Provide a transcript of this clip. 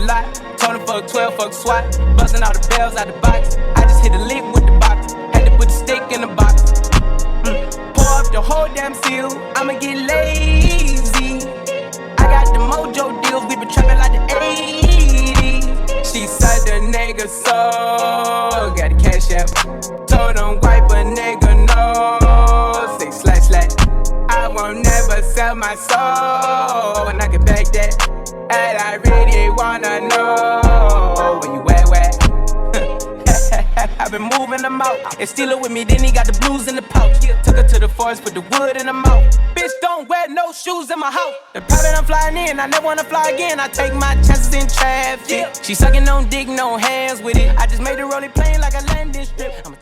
lot. Told him fuck 12, fuck SWAT. Busting all the bells out the box. I just hit a lick with the box. Had to put the stick in the box. Pour up the whole damn seal. I'ma get lazy. I got the mojo deals. We been trapping like the 80s. She said the nigga so. Got the cash out. Told him wipe a nigga no. Say slash slash. I won't never sell my soul. And I can back that. And I really wanna know where you at, where? I've been moving them out. And steal it with me, then he got the blues in the pouch. Took her to the forest, put the wood in the mouth. Bitch, don't wear no shoes in my house. The private I'm flying in, I never wanna fly again. I take my chances in traffic. She sucking on dick, no hands with it. I just made her roll it plain like a landing strip. I'm a